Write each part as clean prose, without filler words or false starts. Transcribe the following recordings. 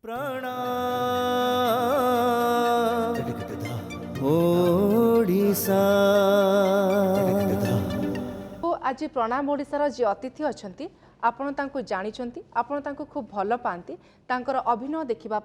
प्राणा ओडिशा आज प्रणाम ओडिशार जी अतिथि अच्छा आपण तांको जानिछंती आपण तांको खूब भल पाती तांकर अभिनय देखिबा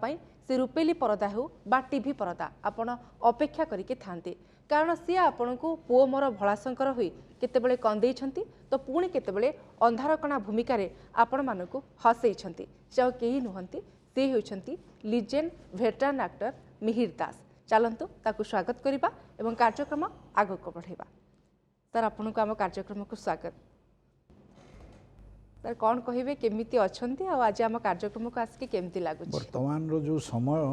से रूपेली परदा हो बा टीवी परदा आपण अपेक्षा करिके थांती कारण सी आपण को पुओ मोर भलाशंकर हुई केतेबेले कंदेइछंती तो पुणी केतेबेले अंधारकणा भूमिका रे आपण मानकु हसैछंती से केही नुहंती से होइछंती लिजेंड भेटरान एक्टर मिहिर दास चलंतु ताकु स्वागत करिबा एवं कार्यक्रम आगको बढ़ाइबा सर आपन को आम कार्यक्रम को स्वागत सर कौन कहिबे केमिति अछंती आ आज आम कार्यक्रम को आसके केमिति लागु वर्तमान रो जो समय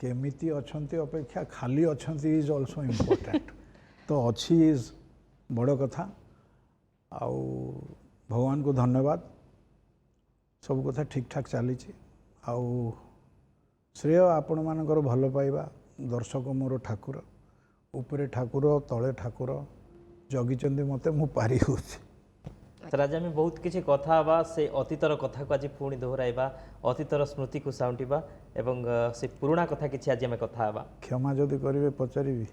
केमिति अछंती अपेक्षा खाली अछंती इज आल्सो इम्पोर्टेंट तो अच्छी इज बड़ कथा आउ भगवान को धन्यवाद सब कथा ठीक ठाक चली आउ श्रेय आपण मानकर भल पाइबा दर्शक मोर ठाकुर उपरे ठाकुर तले ठाकुर जगिचंदी मते मु पारी होछि सर आज आम बहुत किसी कथा बा से अतीतर कथा को आज पुणी दोहराइबा अतीतर स्मृति को साउंटिबा एवं से पुराना कथा किसी आज आम कथा बा क्षमा जदि करिवे पचारिबी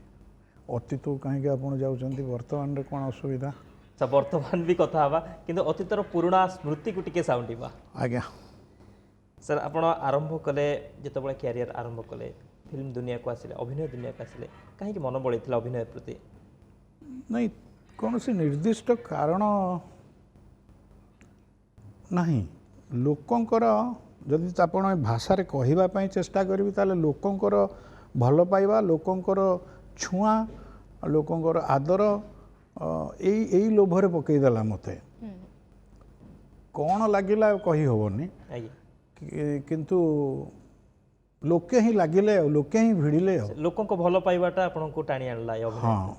अतीत कहीं आपण जाउचंती वर्तमान रे कोन असुविधा सर वर्तमान भी कथा बा किंतु अतीतर पुराना स्मृति को टिके साउंटिबा आज्ञा सर आपण आरंभ कले जेतबळे कैरियर आरंभ कले फिल्म दुनिया को आसिले अभिनय दुनिया को आसिले कहीं मन बळैथिला अभिनय प्रति नहीं कौन सी निर्दिष्ट कारण नहीं लोकंकर जदि आपण भाषा रे कहिबा पई चेष्टा करबी ताले लोकंकर भल पाइबा लोकंकर छुआ लोकंकर आदर एई लोभरे पकई देला मते कौन लागिला कहि होबनी किंतु लोके ही लागिले लोके ही भिड़िले लोकों को भल पाइबाटा आपन को टाणी आनला अभिनय हाँ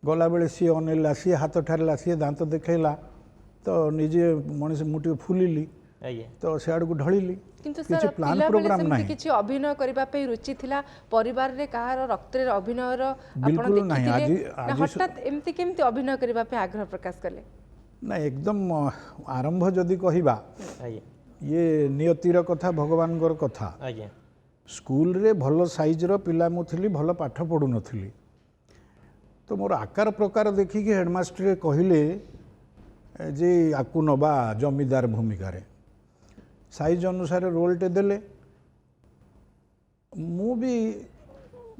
गला बेले सी अनेला सी हाथ ठारला सी दांत देखैला तो निजे मनीष मुठी फुलिली तो सियाड़ को ढलिली किंतु सर प्लान प्रोग्राम नहीं किछि अभिनय करिबा पे रुचि थिला परिवार रे कहार रक्त रे अभिनय रो बिल्कुल नहीं आज हठात एमति केमति अभिनय करिबा पे आग्रह प्रकाश करले ना एकदम आरंभ जदि कहिबा ये नियतिर कथा भगवान गर कथा स्कूल रे भल साइज रो पिला मु थिली भल पाठ पढु नथिली तो मोर आकार प्रकार देखिकी हेडमास्टर कहले जे आकु नबा जमीदार भूमिका रे साइज अनुसार रोल टे देले मु भी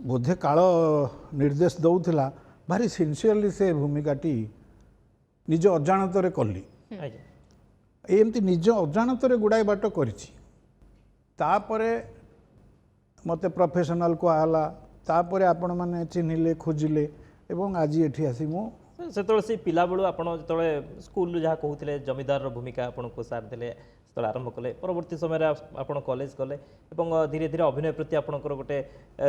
बोधे काल निर्देश दौथिला भारी सिंसियरली से भूमिकाटी निज अजाणत कली एमती निज अजाणत गुड़ाए बाट करिछि तापरे मते प्रोफेशनल को आला तापरे आपण माने चिन्हिले खोजिले एवं आज एठी आसी मु से पिला बेलू आपण जतले स्कूल जहाँ कहते जमीदार भूमिका आपन को सार देले तले आरंभ कले परवर्ती समय आपण कॉलेज कले एवं धीरे धीरे अभिनय प्रति आपनकर गोटे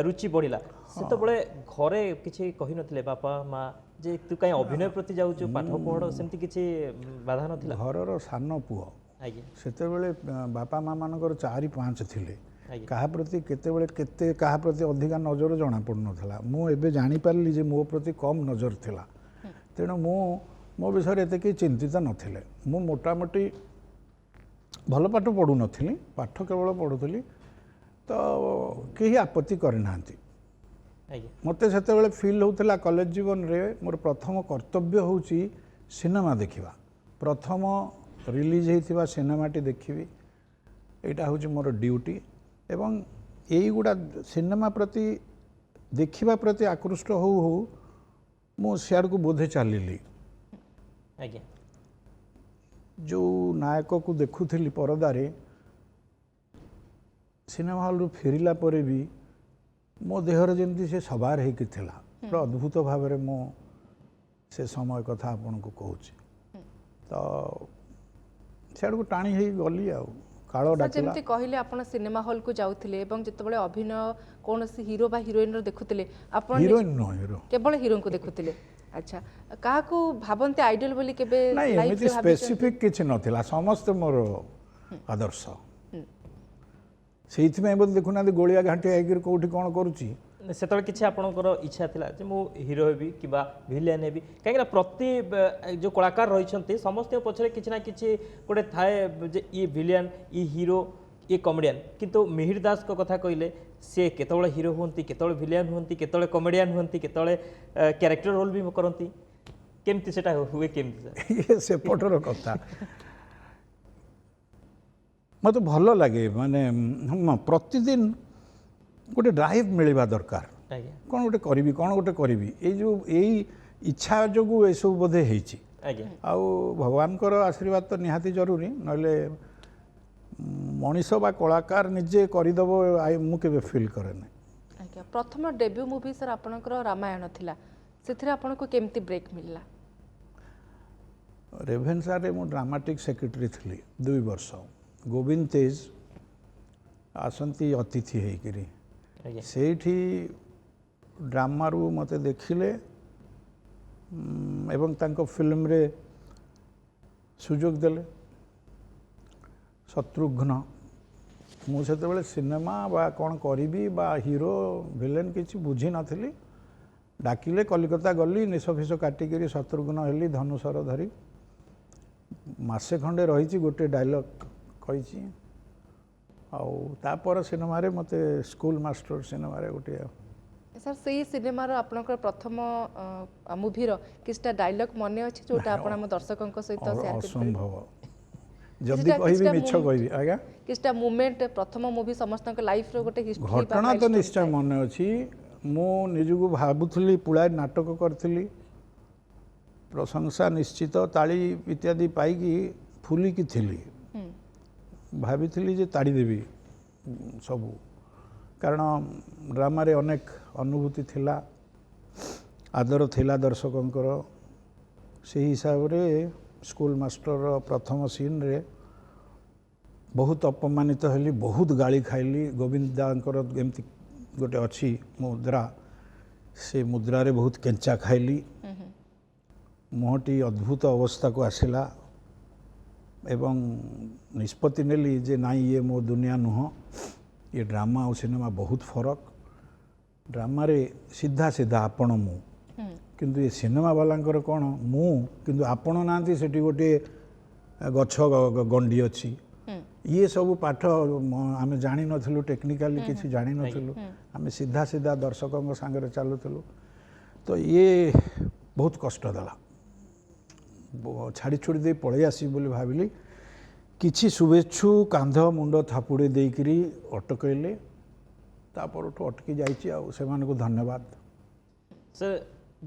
रुचि बढ़िला से बळे घरे किछि कहि नथिले बापा माँ जे तू कहीं अभिनय प्रति जाऊछु पाठ पढ़ सेमती किछि बाधा नथिला घरर सान पुओ सेते बेले बापा माँ मानकर 4-5 थिले कहा प्रति केतेबेले केते कहा प्रति अधिका नजर जना पड़नथला मु एबे जानि पारली जे मो प्रति कम नजर थिला तेणु मो विषय एते कि चिंतित नथिले मु मोटामोटी भल पाठ पढ़ु नथिली पाठ केवल पढ़ुली तो कहीं आपत्ति करनाहांती मते सेतेबेले फील होउतला कॉलेज जीवन रे मोर प्रथम कर्तव्य होउची सिनेमा देखिबा प्रथम रिलीज होइथिबा सिनेमाटी देखिबी एटा होउची मोर ड्यूटी एवं यही गुड़ा सिनेमा प्रति देखिबा प्रति आकृष्ट हो मु सियाड़ को बोधे चलिली जो नायक को देखुली परदारे सिनेमा हॉल रु फेरिला परे भी मो देहर जमी से सवार होती पूरा अद्भुत भाव में मो से समय कथा आपन को कहूँ तो सियाड़ को टाणी हो गली आ जमती कहले आपण सिनेमा हॉल को जाउथिले एवं जतबेले अभिनय कोनोसी हीरो बा हीरोइन रो देखुथिले आपण हीरोइन नो हीरो केवल हीरो को देखुथिले अच्छा काहा को भाबनते आइडल बोली केबे लाइफ रे स्पेसिफिक किछ नथिला समस्त मोर आदर्श सेइथ में बोल देखुना गोलिया घाटी आइगर कोठी कोन करूची सेतबे किछि आपनकर इच्छा थिला जे मो हीरो हेबी किबा विलेन हेबी काहेकि प्रति जो कलाकार रहिसंती समस्त पछरे किछि ना किछि गोटे थाए जे ई विलेन ई हीरो ये कमेडियन किंतु मिहिर दास को कथा कहले सी केतବେଳେ हिरो हुंती केतବେଳେ विलियन हुंती केतବେଳେ कमेडियन हुंती केतବେଳେ कैरेक्टर रोल भी करती केमती सेटा हुए केमती ये सेपटर कथा मत भल लगे माने प्रतिदिन गोटे ड्राइव मिलवा दरकार आज्ञा कौन गोटे करी कौन गोटे करी जो यही इच्छा जो सब बोधे होती आज्ञा आउ भगवान आशीर्वाद तो निहाती जरूरी नले मनीष बा कलाकार निजे करदेव मु के फिल करे ना आज्ञा प्रथम डेब्यू मूवी सर आपणकर रामायण थिला सेथिरे आपनको केमती ब्रेक मिलला रेभेन्सा रे मु ड्रामाटिक सेक्रेटरी थी 2 वर्ष गोविंद तेज आसंती अतिथि होकरी आज्ञा सेठी ड्रामारू मते देखिले एवं तांको फिल्म रे सुजोग देले शत्रुघ्न मुझे सिनेमा बा कौन करी बा हीरो विलेन किसी बुझी नथिली डाकिले कलिकता गली निश फिश काटिकी शत्रुघ्न हेली धनुषर धरी मासे खंडे रही गोटे डायलॉग कही आपर सिनेमा रे मते स्कूल मास्टर सिनेमा रे गोटे सर से सिनेमार आपणकर प्रथम मूवीर किछटा डायलॉग मन अच्छे जोटा आपण हम दर्शकों सहित शेयर असंभव जदि कहि मिछ कहि आज्ञा किछटा मोमेंट प्रथम मूवी समस्त लाइफ रो गोटे हिस्ट्री घटना तो निश्चय मन अच्छी मु निजको भावुली पुळाय नाटक करथिली प्रशंसा निश्चित ताली इत्यादि पाइकी फुलिकी थिली भाभी जे ताड़ी देवी सबू कारण ड्रामा रे अनेक अनुभूति थिला आदर थिला दर्शकंकर से हिसाब रे स्कूल मास्टर प्रथम सीन रे बहुत अपमानित हेली बहुत गाली खाइली गोविंद दांकर एमती गोटे अच्छी मुद्रा से मुद्रा रे बहुत केंचा खाइली मुहटी अद्भुत अवस्था को आसिला एवं निष्पत्ति नेली जे नाई ये मो दुनिया नुह ये ड्रामा और सिनेमा बहुत फरक ड्रामा रे सीधा सीधा आपण मु किंतु ये सिनेमा वालांकर कौन मु किंतु आपण नांती सेठी गोटे गछ गंडी अच्छी ये सब पाठ आम जानी नथिलु टेक्निकली किसी जानी नथिलु आम सीधा सीधा दर्शकों सांगे चलुलु तो ये बहुत कष्ट देला छाड़ी छुड़ी दे पड़े आसी बोली भाविली किछि शुभेच्छु कांध मुंड थापुड़ी देकरी अटकैले तापर अटकी जाइए आ सेमानकु धन्यवाद सर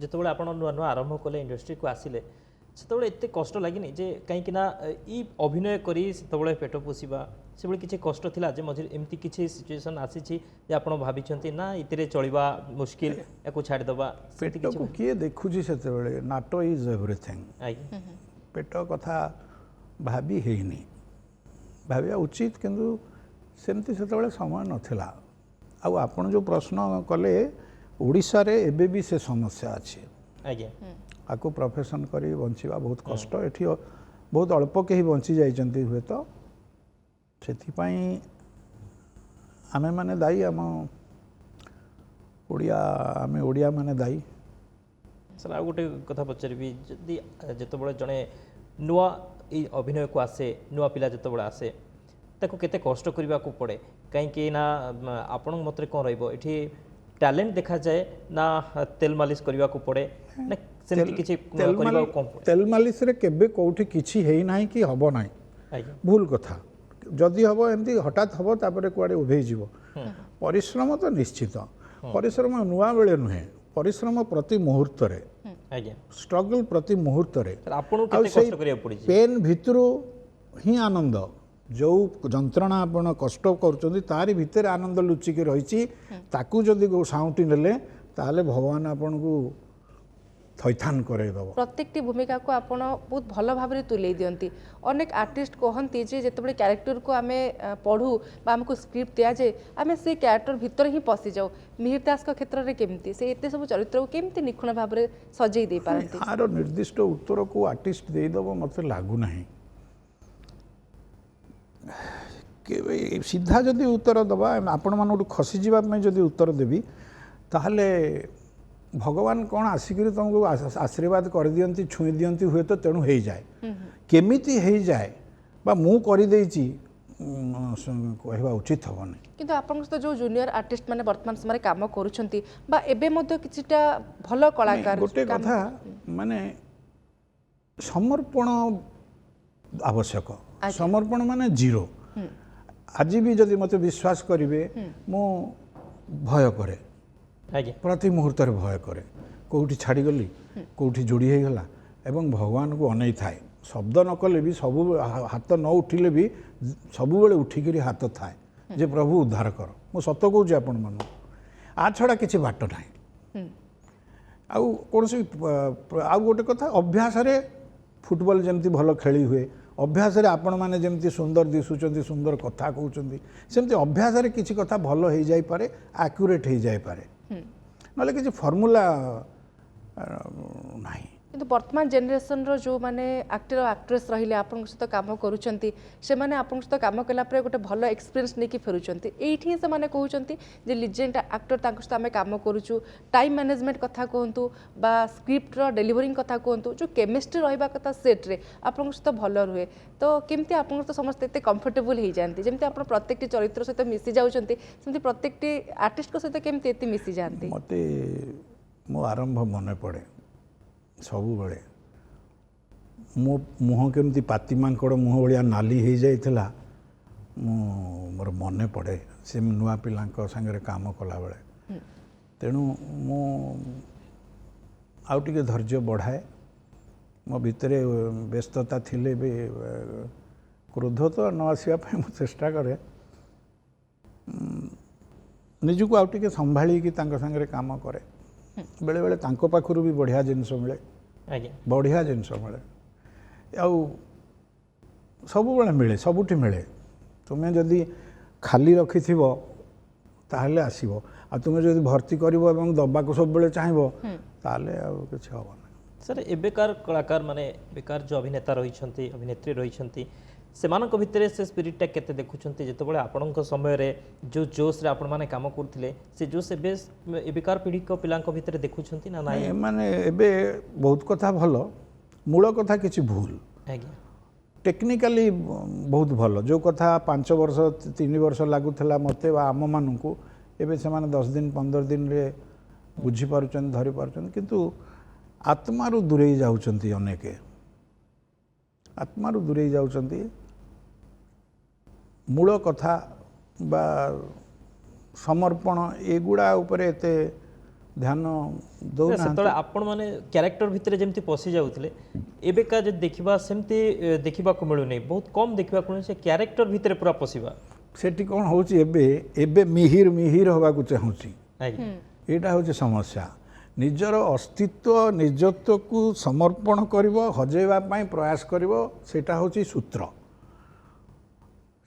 जितेबाला आप नुआ नुआ आरंभ कले इंडस्ट्री को आसिले से एत कष्ट लगे जे कहीं ई अभिनय करी से पेट पोषा से किसी कष्ट थिला जे मझे एमती किसी सिचुएशन आसी आप भाई ना इतरे चलवा मुश्किल या छाड़देवा पेट को किए देखुची से नाट इज एवरीथिंग पेट कथा भाभी हेनी भाविया उचित किंतु सेमती से समय नथिला आ आपण जो प्रश्न कले ओडिशा रे एबे भी से समस्या अच्छे आज्ञा आपको प्रोफेशन करी बंचिबा बहुत कष्ट एठी बहुत अल्प के ही बंची जाइछंती हुए तो सेथिपाई आमे माने दायी आम ओडिया आमे ओडिया माने दायी सर आ गोटे कथा पचारि जदि जितेबाला जड़े नुआ अभिनय को आसे नुआ पिला जितेबाला आसे ताको केते कष्ट करने को पड़े कहीं ना आपण मत कौन रही टैलेंट देखा जाए ना तेल मालिश करने को पड़े ना सेमती किछि करबा कम पड़े तेल मालिश रे केबे कोठी किछि हेई नाही कि हबो नाही भूल कथा जदि हबो एमती हठात हबो तापरे कुआडे उभे जीवो परिश्रम तो निश्चित परिश्रम नुआ बेले नुहे परिश्रम प्रति मुहूर्त रे आज्ञा स्ट्रगल प्रति मुहूर्त रे आपण केते कष्ट करिया पड़ी पेन भितरु ही आनंद जो जंत्रणा आपण कष्ट करुचंदी तारी भितर आनंद लुचिकी रही ताकू जदि साउंटी नेले ताले भगवान आपन को थैथान करे दबो प्रत्येकटी भूमिका को आपण बहुत भल भाव में तुले दियंती अनेक आर्टिस्ट कहती जे जेतेबेले कैरेक्टर को आमे पढ़ू बा हमको स्क्रिप्ट दिया जाए आमे से कैरेक्टर भीतर ही पसी जाऊ मिहिर दास को क्षेत्र रे केमती से एते सब चरित्र को केमती निखुण भाव में सजई दे पारंती आरो निर्दिष्ट उत्तर को आर्टिस्ट दे दबो मते लागू नाही के सीधा जदि उत्तर दबा आपण मानू खसी जीवा में जदि उत्तर देबी ताहले भगवान कौन आसिक तुमको आशीर्वाद कर दियंती छुई दियंती हुए तो तेणु हो जाए केमिति हो जाए बा मु कर देइची कहवा उचित हेनी। କିନ୍ତୁ ଆପଣଙ୍କ ସହିତ ଯେଉଁ ଜୁନିୟର ଆର୍ଟିଷ୍ଟ ମାନେ ବର୍ତ୍ତମାନ ସମୟରେ କାମ କରୁଛନ୍ତି ବା ଏବେ ମଧ୍ୟ କିଛିଟା ଭଲ କଳାକାର गोटे कथा माने समर्पण आवश्यक। समर्पण माने जीरो। आज भी जदि मते विश्वास करेंगे मु भय करे आज्ञा प्रति मुहूर्त भय करे कौटी छाड़ीगली कौटी जोड़ी हो गला एवं भगवान को अनै थाए शब्द न कले भी सब हाथ न उठिले भी सब बेले उठिकी हाथ थाए जे प्रभु उद्धार कर मु सत कहूँ आपण मन आ छड़ा किसी बाट ना आउ कौन आउ गोटे कथा अभ्यास फुटबॉल जमती भल खेली हुए अभ्यास आपण मैंने जमती सुंदर दिशुंट सुंदर कथा कहते सेमती अभ्यास किसी कथा भल हो जापे आक्यूरेट हो जापे ना कि फर्मूला ना କିନ୍ତୁ ବର୍ତ୍ତମାନ ଜେନେରେସନର ଯେଉଁମାନେ ଆକ୍ଟର ଆକ୍ଟ୍ରେସ୍ ରହିଲେ ଆପଣଙ୍କ ସହିତ କାମ କରୁଛନ୍ତି ସେମାନେ ଆପଣଙ୍କ ସହିତ କାମ କଲା ପରେ ଗୋଟେ ଭଲ ଏକ୍ସପିରିଏନ୍ସ ନେଇକି ଫେରୁଛନ୍ତି ଏଇଠି ହିଁ ସେମାନେ କହୁଛନ୍ତି ଯେ ଲିଜେଣ୍ଡ ଆକ୍ଟର ତାଙ୍କ ସହିତ ଆମେ କାମ କରୁଛୁ ଟାଇମ୍ ମ୍ୟାନେଜମେଣ୍ଟ କଥା କୁହନ୍ତୁ ବା ସ୍କ୍ରିପ୍ଟର ଡେଲିଭରିଂ କଥା କୁହନ୍ତୁ ଯେଉଁ କେମିଷ୍ଟ୍ରି ରହିବା କଥା ସେଟ୍ରେ ଆପଣଙ୍କ ସହିତ ଭଲ ରୁହେ ତ କେମିତି ଆପଣଙ୍କ ସହିତ ସମସ୍ତେ ଏତେ କମ୍ଫର୍ଟେବୁଲ୍ ହେଇଯାଆନ୍ତି ଯେମିତି ଆପଣ ପ୍ରତ୍ୟେକଟି ଚରିତ୍ର ସହିତ ମିଶି ଯାଉଛନ୍ତି ସେମିତି ପ୍ରତ୍ୟେକଟି ଆର୍ଟିଷ୍ଟଙ୍କ ସହିତ କେମିତି ଏତେ ମିଶି ଯାଆନ୍ତି ମୋତେ ମୋ ଆରମ୍ଭ ମନେ ପଡ଼େ ସବୁବେଳେ ମୋ ମୁହଁ କେମିତି ପାତି ମାଙ୍କଡ଼ ମୁହଁ ଭଳିଆ ନାଲି ହେଇଯାଇଥିଲା ମୋର ମନେ ପଡ଼େ ସେ ନୂଆ ପିଲାଙ୍କ ସାଙ୍ଗରେ କାମ କଲାବେଳେ ତେଣୁ ମୁଁ ଆଉ ଟିକେ ଧୈର୍ଯ୍ୟ ବଢ଼ାଏ ମୋ ଭିତରେ ବ୍ୟସ୍ତତା ଥିଲେ ବି କ୍ରୋଧ ତ ନ ଆସିବା ପାଇଁ ମୁଁ ଚେଷ୍ଟା କରେ ନିଜକୁ ଆଉ ଟିକେ ସମ୍ଭାଳିକି ତାଙ୍କ ସାଙ୍ଗରେ କାମ କରେ बेले बेले तांको पाखरु भी बढ़िया जिनस मिले बढ़िया जिनस मिले आउ सब बेले मिले सबुठी मिले तुम्हें जदि खाली रखि ताहले आसीबो आ तुम्हें जदि भर्ती करिवो एवं दबा को सब बेले चाहिबो ताहले आ किछ होबो ना सर एबेकार कलाकार माने बेकार जो अभिनेता रहिछंती अभिनेत्री रहिछंती सेमानक भितरे से स्पिरिटा केते देखुछंती जेतबेले आपणक समय रे जो जोश रे आपण माने काम करथिले से जोश एबेकार पीढ़ी को पिलांक भितरे देखुछंती ना नाइ माने एबे बहुत कथा भलो मूल कथा किछि भूल आज्ञा टेक्निकली बहुत भल जो कथा 5 वर्ष 3 वर्ष लागुला मते बा आम मानू एबे से 10 दिन 15 दिन रे बुझी पारुचन धरी पारुचन किंतु आत्मारू दूरे जाउचंती अनेके आत्मारू दूरे जाउचंती मूल कथा बा समर्पण एगुड़ा उपरे एते ध्यान दो सेतले आपण माने कैरेक्टर भितरे जेमती पसी जाउतले एबे का जे देखिबा सेमती देखिबा को मिलु नै बहुत कम देखिबा को से कैरेक्टर भितरे पूरा पसीबा सेठी कोन होची एबे मिहिर मिहिर होबा को चाहूची एटा होची समस्या निजर अस्तित्व निजत्व को समर्पण करिवो हजेबा पई प्रयास करिवो सेटा होची सूत्र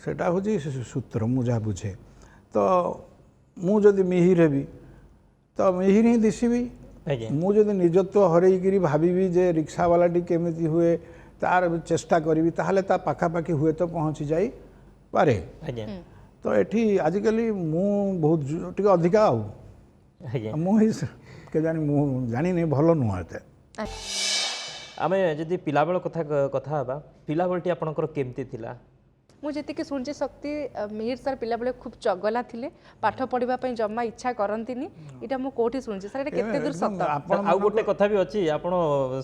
सेटा होची सूत्र मु जा बुझे तो मु जदि मिहिर हेबी तो मिहिर ही दिसबी मु जदि निजत्व हरैगिरी भाबी जे रिक्शा वालाटी केमिति हुए तार चेष्टा करी ताहले ता पाखापाखि हुए तो पहुँची जाई पारे तो एठी आजिकली मु बहुत टिके अधिका मु के जानी मु जानी नहीं भल नुहते आमे जदि पिला बेल कथा कथा हबा पिला बेलटी आपनकर केमती थिला मुझे शुणी शक्ति मिहिर सर पिला बेले खूब चगला थिले पाठ पढ़िबा पई जम्मा इच्छा करंतिनी इटा मु कोठी सुनछि सर एटा केते दूर सत्य आपण आ गोटे कथा भी अछि आपण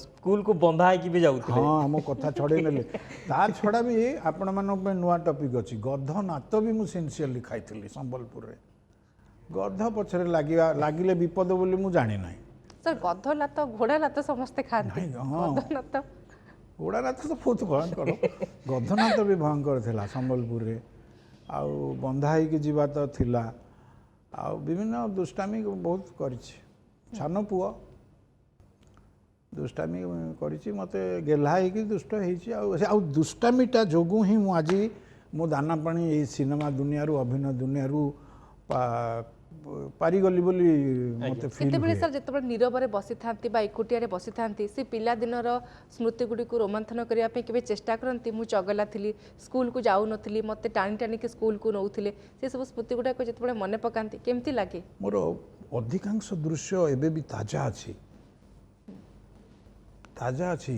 स्कूल को बंधा है कि भी जाउथिले हां मो कथा छडे नेले तार छडा भी आपण मानो पे नुवा टॉपिक अछि गध नात भी मु सिंसियरली खाइथिली संबलपुर रे गध पछरे लागिले विपद बोली मु जानि नाही सर गध लात घोड़ा लात समस्त खाती गध लात घोड़ा नाथ तो बहुत भयंकर गधनाथ भी भयंकर थिला संबलपुर रे आउ बंधा होगी जीवा तो थिला आउ विभिन्न दुष्टामी बहुत करिछि छान पुआ दुष्टामी करिछि मते गेल्हा होगी दुष्ट होइछि आउ दुष्टामीटा जोगु ही मु आज मो दाना पानी ए सिनेमा दुनिया रु अभिनय दुनिया रु पारिगली बोली मते फील केतेबेले सर जेतेबेले नीरवरे बसी थांती बा एकुटिया बसी थांती से पिला दिनर स्मृति गुडी को रोमंथन करिया पे केबे चेष्टा करंती मु चगला थिली स्कूल को जाउ नथिली मते टाणी टाणी के स्कूल को नउथिले से सब स्मृति गुडा को जेतेबेले मने पकांती केमती लागे मोर अधिकांश दृश्य एबे भी ताजा अछि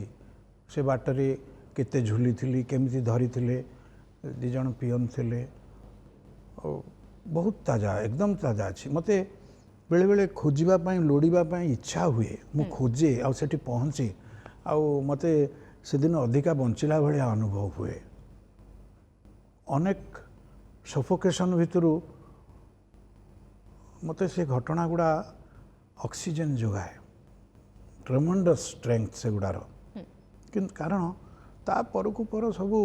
से बाटरे केते झुली थिली केमती धरी थिले दी जन पियन थिले बहुत ताजा एकदम ताजा अच्छी मते बेले बेले खोजिबा पई लोडिबा पई इच्छा हुए मु खोजे आ सेठी पहुंचे आ मते से दिन अधिका बंचिला भलिया अनुभव हुए अनेक सफोकेशन भितरु मते से घटना गुड़ा ऑक्सीजन जोगाए ट्रेमेंडस स्ट्रेंथ से गुड़ार किंतु कारण ता परकु पर सबू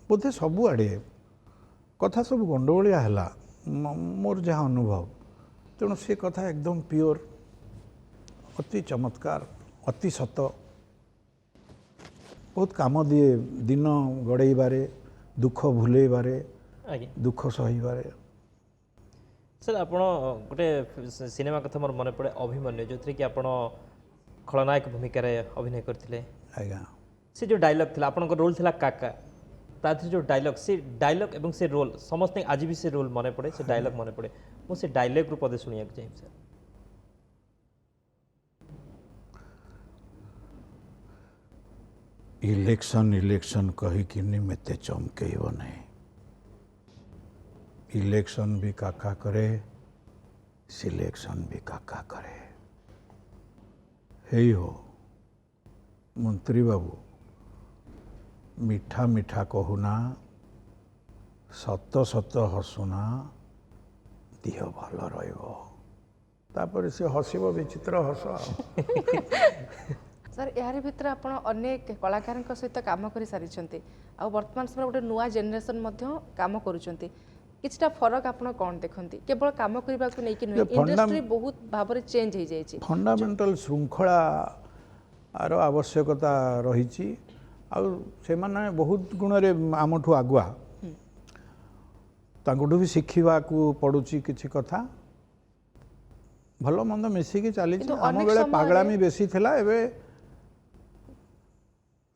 बोधे सबू आड़े कथा सब गंडगोलिया है मोर जहाँ अनुभव तेणु से कथा एकदम प्योर अति चमत्कार अति सत बहुत काम दिए दिन गड़े दुख भूलेबारे आज्ञा दुख सहीबारे सर आप गोटे सिनेमा कथा मोर मन पड़े अभिमन्यु जो कि आप खलनायक भूमिका अभिनय करते आज्ञा से जो डायलॉग था आपन रोल था काका ताथि जो डायलॉग एवं से रोल समस्त आज भी से रोल मन पड़े से डायलॉग मन पड़े मुझे डायलॉग रू पदे शुणा चाहिए सर इलेक्शन इलेक्शन कही कि मते चमकेब नहीं इलेक्शन भी काका करे सिलेक्शन भी काका करे हे हो मंत्री बाबू मीठा मीठा कहूना सत सत हसुना दिह भल रपर से हसब विचित्र हस सर यार भितर आप अनेक कलाकार सहित काम कर सारी आ वर्तमान समय गोटे नुआ जेनेरेशन काम करुँच किछटा फरक आप कौन देखते केवल काम करने को लेकिन इंडस्ट्री बहुत भाव में चेंज हो जाए फंडामेंटल श्रृंखला आर आवश्यकता रही से माने बहुत गुण आमठू आगुआ तांकुठू भी शिखा पड़ुची किसी कथा भल मंद मिसिकी चली आम बेले पागलामी बेसी थिला एबे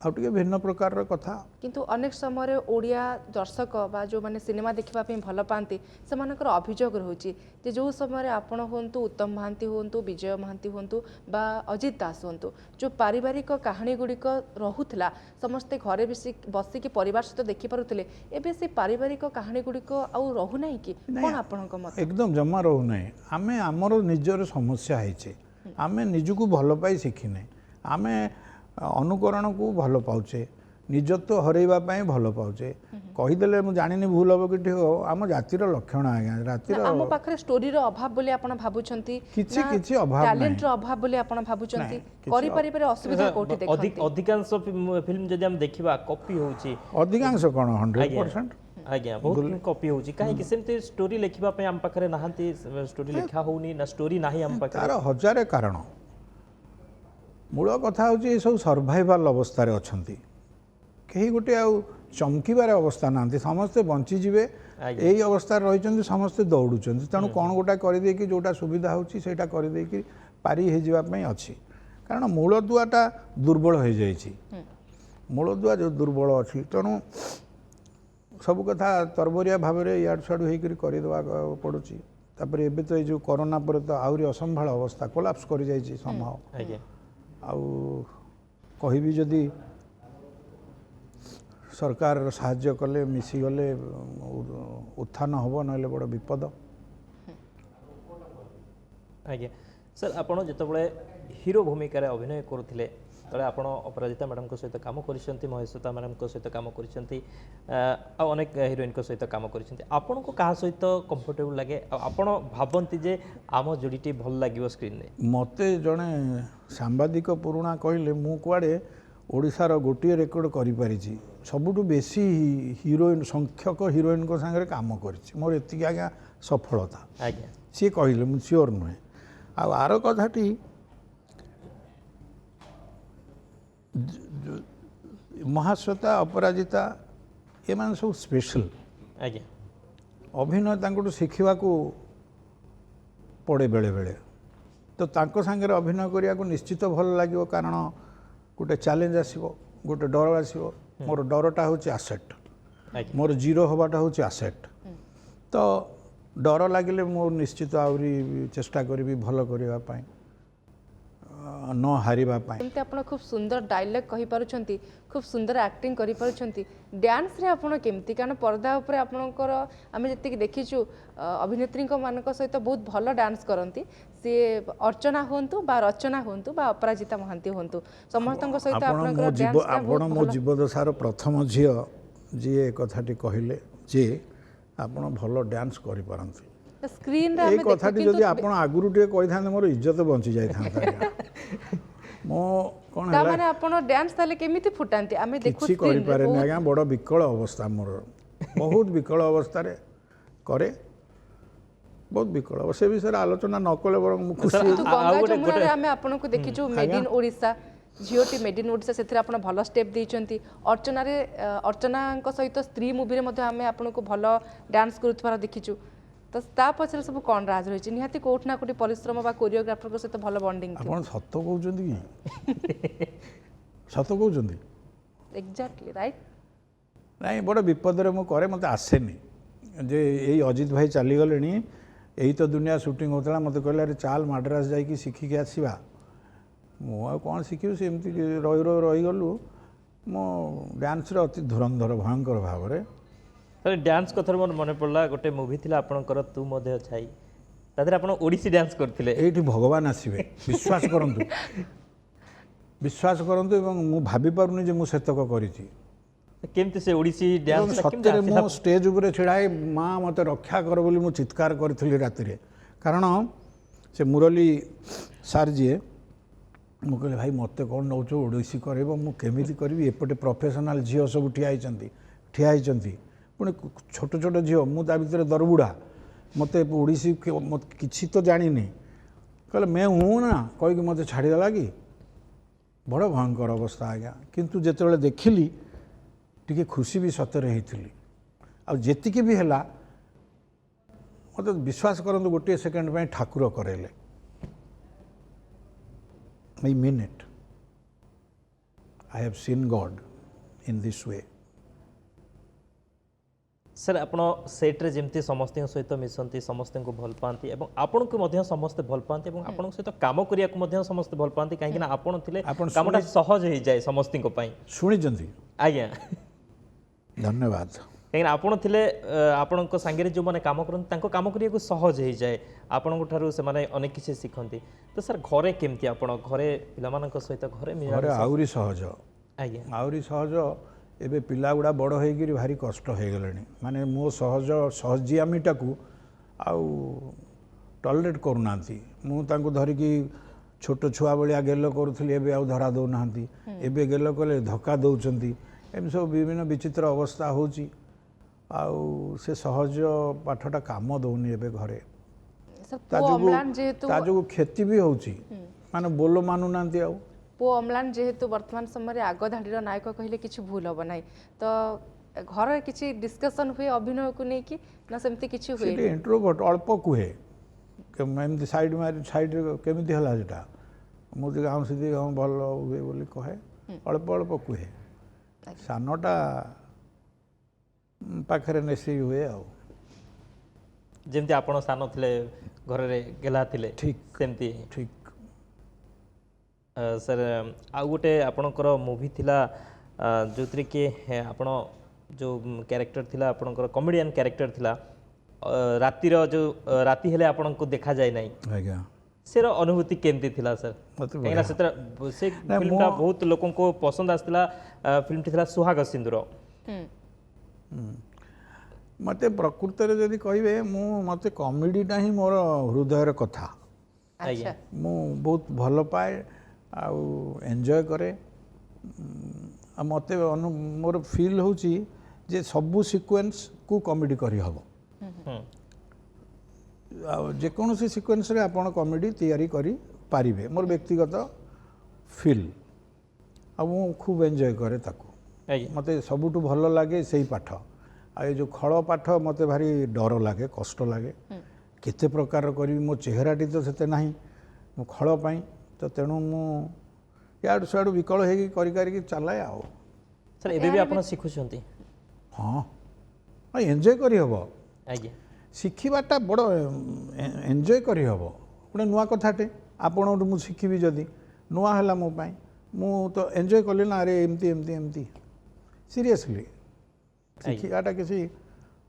आउटे भिन्न प्रकार कथा किंतु अनेक समय ओडिया दर्शक बा जो माने सिनेमा देखिबा पे भल पाती से अभियोग रोचे जो समय आपण हूँ उत्तम महांती हूँ विजय महांती हूँ बा अजित दास हूँ जो पारिवारिक कहानी गुड़िक रोला समस्ते घरे बसिकी परिवार सहित देखिपे एवं से पारिवारिक कहानी गुड़िक आउ रोना कि कौन आपण मत एकदम जमा रोना आमे आमर निजर समस्या है आमे निजको भल पाई शिखिने आमे अनुकरण को भल पाचे निजत्व हरैबा भल पाचे कहीदेले मुझे जानी भूल हम कि आम जातिर लक्षण आज्ञा रातिर आम पाखरे स्टोरी रो अभाव बोली आपण भाबुछंती किछि किछि अभाव टैलेंट रो अभाव बोली आपण भाबुछंती करि परिबे असुविधा कोठी देखंती अधिकांश फिल्म जदि हम देखिबा कॉपी होउची अधिकांश कोन 100% आज्ञा बहुत कॉपी होउची काहे कि सेमते स्टोरी लेखिबा पे हम पाखरे नाहंती स्टोरी लेखा होउनी ना स्टोरी नाही हम पाखरे तार हजार कारण मूल कथा हूँ सब सर्वाइवल अवस्था अच्छा कहीं गोटे आउ चमकीबार अवस्था ना समस्ते बंचीजे यही अवस्था रही समस्ते दौड़ुं तेणु कौन गोटा करदे जोटा सुविधा होटा करदे पारी होगापी अच्छी कारण मूलदुआटा दुर्बल हो जाइए मूलदुआ जो दुर्बल अच्छी तेणु सब कथा तरबरिया भाव में इाड़ सियाड़ होदेवा पड़ुची तापर एबे तो ये कोरोना पर तो आहरी असंभाल अवस्था कोलाप्स कर जाइए संभव आउ कहि जदि सरकार साहाय्य कले मिसीगले उत्थान हम ना बड़ विपद आज्ञा सर आपड़ जिते हीरो भूमिका अभिनय करुले तले आप अपराजिता मैडम सहित कम कर महेश्वता मैडम सहित कम करनेक हिरोइन सहित कम करण को क्या सहित कंफर्टेबल लगे आपण भावती जे आम जोड़ी भल लगे स्क्रीन मते जड़े सांबादिक पुराणा कहले मु कुआडे ओडिशार गोटे रेकर्ड करि सबुठु बेसी हिरोइन संख्यक हिरोइन को संगे काम करिछि मोर एति आज्ञा सफलता आज्ञा सी कहले मु श्योर नुहे आर कथाटी महाश्वेता अपराजिता ये मान सब स्पेशल आज्ञा अभिनय तांको शिखा पड़े बेले बेले तो तांको सांगे अभिनय करिया को निश्चित भल लगे कारण गोटे चैलेंज आसो गोटे डर आसो मोर डरटा हूँ आसेट मोर जीरो हवाटा हूँ आसेट तो डर लगे मोर निश्चित आहरी चेष्टा करी भल करने न हारिबा पाई। ଯେମିତି ଆପଣ ଖୁବ୍ ସୁନ୍ଦର ଡାଇଲଗ୍ କହିପାରୁଛନ୍ତି, ଖୁବ୍ ସୁନ୍ଦର ଆକ୍ଟିଂ କରିପାରୁଛନ୍ତି, ଡ୍ୟାନ୍ସରେ ଆପଣ କେମିତି? କାରଣ ପରଦା ଉପରେ ଆପଣଙ୍କର ଆମେ ଯେତିକି ଦେଖିଛୁ ଅଭିନେତ୍ରୀଙ୍କ ମାନଙ୍କ ସହିତ ବହୁତ ଭଲ ଡ୍ୟାନ୍ସ କରନ୍ତି, ସିଏ ଅର୍ଚ୍ଚନା ହୁଅନ୍ତୁ ବା ରଚନା ହୁଅନ୍ତୁ ବା ଅପରାଜିତା ମହାନ୍ତି ହୁଅନ୍ତୁ, ସମସ୍ତଙ୍କ ସହିତ ଆପଣଙ୍କର ଡ୍ୟାନ୍ସଟା ଆପଣ ବହୁତ ମୋ ଭଲ। ଜୀବଦଶାର ପ୍ରଥମ ଝିଅ ଯିଏ ଏ କଥାଟି କହିଲେ ଯେ ଆପଣ ଭଲ ଡ୍ୟାନ୍ସ କରିପାରନ୍ତି। ସ୍କ୍ରିନରେ ଏଇ ଆମେ ଦେଖୁ କଥାଟି କିନ୍ତୁ ଯଦି ଆପଣ ଆଗରୁ ଟିକେ କହିଥାନ୍ତେ ମୋର ଇଜ୍ଜତ ବଞ୍ଚି ଯାଇଥାନ୍ତା ଆଜ୍ଞା। ମୋ କ'ଣ ହେଲା ତାମାନେ ଆପଣ ଡ୍ୟାନ୍ସ ତାହେଲେ କେମିତି ଫୁଟାନ୍ତି? ଆମେ ଦେଖୁ କିଛି କରିପାରେନି ଆଜ୍ଞା, ବଡ଼ ବିକଳ ଅବସ୍ଥା ମୋର, ବହୁତ ବିକଳ ଅବସ୍ଥାରେ କରେ, ବହୁତ ବିକଳ। ସେ ବିଷୟରେ ଆଲୋଚନା ନ କଲେ ବରଂ ମୁଁ ଖୁସି କିନ୍ତୁ ହେବି। ଗଙ୍ଗା ଯମୁନାରେ ଆମେ ଆପଣଙ୍କୁ ଦେଖିଛୁ ମେଡ୍ ଆଜ୍ଞା। ଇନ୍ ଓଡ଼ିଶା, ଝିଅଟି ମେଡ୍ ଇନ୍ ଓଡ଼ିଶା, ସେଥିରେ ଆପଣ ଭଲ ଷ୍ଟେପ୍ ଦେଇଛନ୍ତି। ଅର୍ଚ୍ଚନାରେ ଅର୍ଚ୍ଚନାଙ୍କ ସହିତ ସ୍ତ୍ରୀ ମୁଭିରେ ମଧ୍ୟ ଆମେ ଆପଣଙ୍କୁ ଭଲ ଡ୍ୟାନ୍ସ କରୁଥିବାର ଦେଖିଛୁ। ତ ତା ପଛରେ ସବୁ କ'ଣ ରାଜ ରହିଛି? ନିହାତି କୋଉଠି ନା କୋଉଠି ପରିଶ୍ରମ ବା କୋରିଓଗ୍ରାଫରଙ୍କ ସହିତ ଭଲ ବଣ୍ଡିଂ ଥିବ। ଆପଣ ସତ କହୁଛନ୍ତି କି? ସତ କହୁଛନ୍ତି? Exactly right. ନାଇଁ, ବଡ଼ ବିପଦରେ ମୁଁ କରେ, ମୋତେ ଆସେନି। ଯେ ଏଇ ଅଜିତ ଭାଇ ଚାଲିଗଲେଣି, ଏଇ ତ ଦୁନିଆ ସୁଟିଂ ହେଉଥିଲା, ମୋତେ କହିଲେ ଆରେ ଚାଲ ମାଡ୍ରାସ ଯାଇକି ଶିଖିକି ଆସିବା। ମୁଁ ଆଉ କ'ଣ ଶିଖିବି, ସେମିତି ରହିଗଲୁ। ମୁଁ ଡ୍ୟାନ୍ସରେ ଅତି ଧୁରନ୍ଧର ଭୟଙ୍କର ଭାବରେ। ଡ୍ୟାନ୍ସ କଥାରୁ ମୋର ମନେ ପଡ଼ିଲା, ଗୋଟେ ମୁଭି ଥିଲା ଆପଣଙ୍କର ତୁ ମୋ ଦେହ ଛାଇ, ତା ଦେହରେ ଆପଣ ଓଡ଼ିଶୀ ଡ୍ୟାନ୍ସ କରିଥିଲେ। ଏଇଠି ଭଗବାନ ଆସିବେ, ବିଶ୍ୱାସ କରନ୍ତୁ, ବିଶ୍ୱାସ କରନ୍ତୁ। ଏବଂ ମୁଁ ଭାବିପାରୁନି ଯେ ମୁଁ ସେତକ କରିଛି। କେମିତି ସେ ଓଡ଼ିଶୀ ଏବଂ ଡ୍ୟାନ୍ସ ସତରେ ମୁଁ ଷ୍ଟେଜ୍ ଉପରେ ଛିଡ଼ା ହେଇ ମା ମୋତେ ରକ୍ଷା କର ବୋଲି ମୁଁ ଚିତ୍କାର କରିଥିଲି ରାତିରେ। କାରଣ ସେ ମୁରଲୀ ସାର୍ ଯିଏ, ମୁଁ କହିଲି ଭାଇ ମୋତେ କ'ଣ ନେଉଛ ଓଡ଼ିଶୀ କରେଇବ, ମୁଁ କେମିତି କରିବି? ଏପଟେ ପ୍ରଫେସନାଲ୍ ଝିଅ ସବୁ ଠିଆ ହେଇଛନ୍ତି, ପୁଣି ଛୋଟ ଛୋଟ ଝିଅ, ମୁଁ ତା ଭିତରେ ଦରବୁଢ଼ା, ମୋତେ ଓଡ଼ିଶୀ କିଛି ତ ଜାଣିନି। କହିଲେ ମେ ହୁଁ ନା କହିକି ମୋତେ ଛାଡ଼ିଦେଲା କି। ବଡ଼ ଭୟଙ୍କର ଅବସ୍ଥା ଆଜ୍ଞା। କିନ୍ତୁ ଯେତେବେଳେ ଦେଖିଲି ଟିକେ ଖୁସି ବି ସତରେ ହେଇଥିଲି। ଆଉ ଯେତିକି ବି ହେଲା, ମୋତେ ବିଶ୍ୱାସ କରନ୍ତୁ, ଗୋଟିଏ ସେକେଣ୍ଡ ପାଇଁ ଠାକୁର କରେଇଲେ। I mean it. I have seen God in this way. Sir ଆପଣ ସେଟ୍ରେ ଯେମିତି ସମସ୍ତଙ୍କ ସହିତ ମିଶନ୍ତି, ସମସ୍ତଙ୍କୁ ଭଲ ପାଆନ୍ତି ଏବଂ ଆପଣଙ୍କୁ ମଧ୍ୟ ସମସ୍ତେ ଭଲ ପାଆନ୍ତି ଏବଂ ଆପଣଙ୍କ ସହିତ କାମ କରିବାକୁ ମଧ୍ୟ ସମସ୍ତେ ଭଲ ପାଆନ୍ତି, କାହିଁକିନା ଆପଣ ଥିଲେ କାମଟା ସହଜ ହେଇଯାଏ ସମସ୍ତଙ୍କ ପାଇଁ। ଶୁଣିଛନ୍ତି? ଆଜ୍ଞା, ଧନ୍ୟବାଦ। କାହିଁକିନା ଆପଣ ଥିଲେ, ଆପଣଙ୍କ ସାଙ୍ଗରେ ଯେଉଁମାନେ କାମ କରନ୍ତି ତାଙ୍କ କାମ କରିବାକୁ ସହଜ ହେଇଯାଏ, ଆପଣଙ୍କ ଠାରୁ ସେମାନେ ଅନେକ କିଛି ଶିଖନ୍ତି। ତ ସାର୍ ଘରେ କେମିତି, ଆପଣ ଘରେ ପିଲାମାନଙ୍କ ସହିତ ଘରେ ଆହୁରି ସହଜ। ଆଜ୍ଞା, ଆହୁରି ସହଜ। ଏବେ ପିଲାଗୁଡ଼ା ବଡ଼ ହେଇକିରି ଭାରି କଷ୍ଟ ହେଇଗଲେଣି, ମାନେ ମୋ ସହଜିଆମିଟାକୁ ଆଉ ଟଲରେଟ୍ କରୁନାହାନ୍ତି। ମୁଁ ତାଙ୍କୁ ଧରିକି ଛୋଟ ଛୁଆ ଭଳିଆ ଗେଲ କରୁଥିଲି, ଏବେ ଆଉ ଧରା ଦେଉନାହାନ୍ତି। ଏବେ ଗେଲ କଲେ ଧକ୍କା ଦେଉଛନ୍ତି। ଏମିତି ସବୁ ବିଭିନ୍ନ ବିଚିତ୍ର ଅବସ୍ଥା ହେଉଛି। ଆଉ ସେ ସହଜ ପାଠଟା କାମ ଦେଉନି ଏବେ ଘରେ। ତା ଯୋଗୁଁ କ୍ଷତି ବି ହେଉଛି, ମାନେ ବୋଲ ମାନୁନାହାନ୍ତି ଆଉ। ପୁଅ ଅମ୍ଳାନ ଯେହେତୁ ବର୍ତ୍ତମାନ ସମୟରେ ଆଗ ଧାଡ଼ିର ନାୟକ କହିଲେ କିଛି ଭୁଲ ହେବ ନାହିଁ। ତ ଘରେ କିଛି ଡିସ୍କସନ୍ ହୁଏ ଅଭିନୟକୁ ନେଇକି, ନା ସେମିତି କିଛି ହୁଏ? ସେଠି ଇଣ୍ଟ୍ରୋଭର୍ଟ ଅଳ୍ପ କୁହେ, ଏମିତି ସାଇଡ଼ରେ କେମିତି ହେଲା ସେଟା, ମୁଁ ଟିକେ ସିଧି ଭଲ ହୁଏ ବୋଲି କହେ, ଅଳ୍ପ ଅଳ୍ପ କୁହେ। ସାନଟା ପାଖରେ ନେସି ହୁଏ ଆଉ। ଯେମିତି ଆପଣ ସାନ ଥିଲେ ଘରରେ ଗେଲା ଥିଲେ, ଠିକ୍ ସେମିତି। ଠିକ୍। ସାର୍ ଆଉ ଗୋଟେ ଆପଣଙ୍କର ମୁଭି ଥିଲା ଯେଉଁଥିରେ କି ଆପଣ ଯେଉଁ କ୍ୟାରେକ୍ଟର ଥିଲା ଆପଣଙ୍କର କମେଡ଼ିଆନ୍ କ୍ୟାରେକ୍ଟର ଥିଲା, ରାତିର ଯେଉଁ ରାତି ହେଲେ ଆପଣଙ୍କୁ ଦେଖାଯାଏ ନାହିଁ, ଆଜ୍ଞା, ସେର ଅନୁଭୂତି କେମିତି ଥିଲା ସାର୍? କାହିଁକିନା ସେଥିରେ ସେ ଫିଲ୍ମଟା ବହୁତ ଲୋକଙ୍କୁ ପସନ୍ଦ ଆସିଥିଲା। ଫିଲ୍ମଟି ଥିଲା ସୁହାଗ ସିନ୍ଦୁର। ମୋତେ ପ୍ରକୃତରେ ଯଦି କହିବେ, ମୋତେ କମେଡ଼ିଟା ହିଁ ମୋର ହୃଦୟର କଥା। ଆଜ୍ଞା, ମୁଁ ବହୁତ ଭଲ ପାଏ ଆଉ ଏନ୍ଜୟ କରେ। ଆଉ ମୋତେ ମୋର ଫିଲ୍ ହେଉଛି ଯେ ସବୁ ସିକ୍ୱେନ୍ସକୁ କମେଡ଼ି କରିହେବ। ଆଉ ଯେକୌଣସି ସିକ୍ୱେନ୍ସରେ ଆପଣ କମେଡ଼ି ତିଆରି କରିପାରିବେ, ମୋର ବ୍ୟକ୍ତିଗତ ଫିଲ୍। ଆଉ ମୁଁ ଖୁବ୍ ଏନ୍ଜୟ କରେ ତାକୁ। ମୋତେ ସବୁଠୁ ଭଲ ଲାଗେ ସେଇ ପାଠ। ଆଉ ଏ ଯେଉଁ ଖଳ ପାଠ ମୋତେ ଭାରି ଡର ଲାଗେ, କଷ୍ଟ ଲାଗେ। କେତେ ପ୍ରକାର କରିବି, ମୋ ଚେହେରାଟି ତ ସେତେ ନାହିଁ ମୁଁ ଖଳ ପାଇଁ, ତ ତେଣୁ ମୁଁ ଇଆଡ଼ୁ ସିଆଡ଼ୁ ବିକଳ ହେଇକି କରିକି ଚାଲାଏ ଆଉ। ସାର୍ ଏବେ ବି ଆପଣ ଶିଖୁଛନ୍ତି? ହଁ, ଏନ୍ଜୟ କରିହେବ। ଆଜ୍ଞା, ଶିଖିବାଟା ବଡ଼ ଏନ୍ଜୟ କରିହେବ। ଗୋଟେ ନୂଆ କଥାଟେ ଆପଣଙ୍କଠୁ ମୁଁ ଶିଖିବି ଯଦି, नुआ है मो पाई मु तो एंजॉय कली ना अरे एमती एमती एमती सीरियसली शिखिबाटा किसी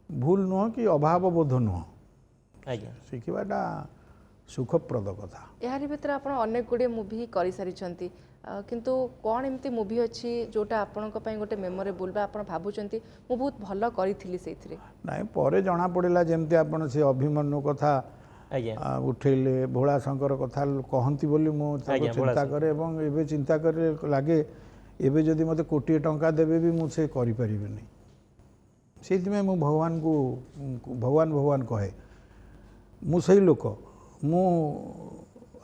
भूल नुह कि अभाव बोध नुह आज्ञा शिखिबाटा सुखप्रद कथा यार भितर आप अनेक गुड़े मुवी कर सारी किंतु कौन एमती मुवी अच्छी जोटा आपण गोटे मेमोरेबल बा आपण भाबुचंती मु बहुत भल करी से नाई परे जना पड़िला जेमती आपण से अभिमन्यु कथा आज्ञा उठेले भोला शंकर कथा कहती बोली मु आज्ञा, भोला चिंता करे एवं एबे चिंता करे लागे एबे जदि मते कोटी टंका देबे भी मु से करि परिबिनी सेति मु भगवान को भगवान भगवान कहे मु सही लोक मु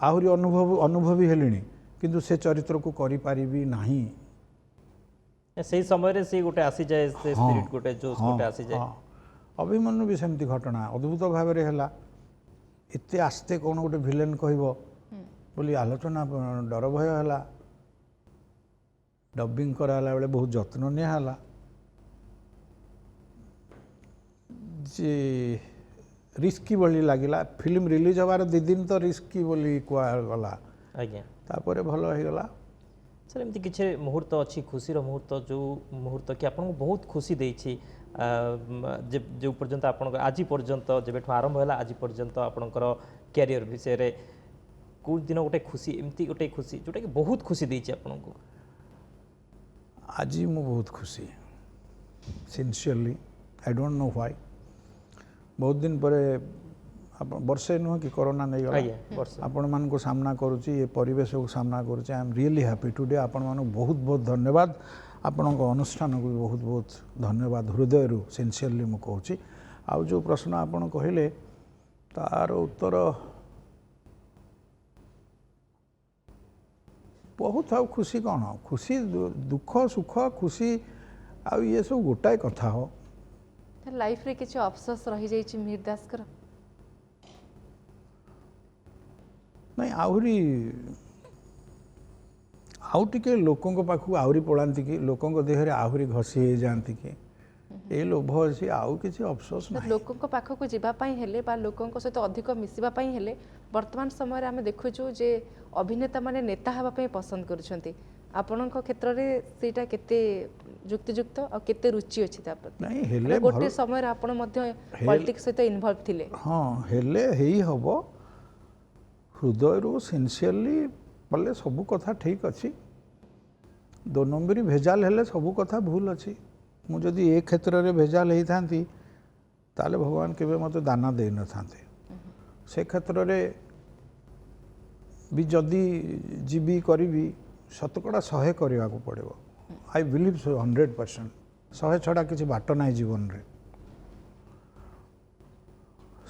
आहुरी अनुभवी हेलिनी किंतु से चरित्र को करि परिबी नाही सेही समय रे से गोटे आसी जाए से स्पिरिट गोटे जोश गोटे आसी जाए अभिमन्यु भी सेमती घटना अद्भुत भाव रे हला एते आस्ते कौन गोटे विलेन कहबो बोली आलोचना डर भय हला डबिंग कराला बेले बहुत जत्न निया हला जे रिस्की बोली लागिला फिल्म रिलीज होबार 2 दिन तो रिस्की बोली कुआ गला आज्ञा तापरे भल हो गला सर एमती किसी मुहूर्त अच्छी खुशी मुहूर्त जो मुहूर्त कि आपको बहुत खुशी देछि जो पर्यंत आप आज पर्यंत जब आरंभ है आज पर्यंत आपणकर कैरियर विषय रे कोई दिन गोटे खुशी एमती गोटे खुशी जोटा कि बहुत खुशी देछि आपको आज मु बहुत खुशी sincerely I don't know why बहुत दिन पर वर्षे नुह कि कोरोना नहीं गला आपण मान को सामना करुच्ची ये परिवेश को सामना करुच्ची I am really happy today आपण मान बहुत बहुत धन्यवाद आपण अनुष्ठान को बहुत बहुत धन्यवाद हृदय रु सिंसियरली मु कहूँ आउ जो प्रश्न आपण कहले तार उत्तर बहुत आउ खुशी कौन खुशी दुख सुख खुशी आउ ये सब गोटाए कथा हो लाइफ रे किछि अफसोस रही जाइछि मीर दास कर नहीं आहुरी आउ टिके लोकों पाखु आहुरी पड़ाती कि लोकों देहरे आहुरी घसी हो जाती कि ये लोभ अच्छी आउ किसी अफसोस ना लोकों पाखक जीवाई हेले बा लोकों सहित अधिक मिसवाई हेले वर्तमान समय आम देखुचु जे अभिनेता माने नेता हेबापई पसंद करुछंती आपणक क्षेत्र में सेटा केते युक्तियुक्त और केते रुचि अछि ता प्रति नहीं हेले गोटे समय आपण मध्य पॉलिटिक्स सहित इन्वॉल्व थिले हां हेले हेई हबो हृदय रो सिंसियरली बोले सब कथा ठीक अच्छी 2 नंबरी भेजाल हेले सब कथा भूल अच्छी मु जदि ए क्षेत्र रे भेजाल होई थांती ताले भगवान केबे मते दाना दे न थांते से क्षेत्र रे भी जदि जीवी करी शतकड़ा 100 करने को पड़ो आई बिलीव 100% 100 छड़ा किसी बाट ना जीवन रे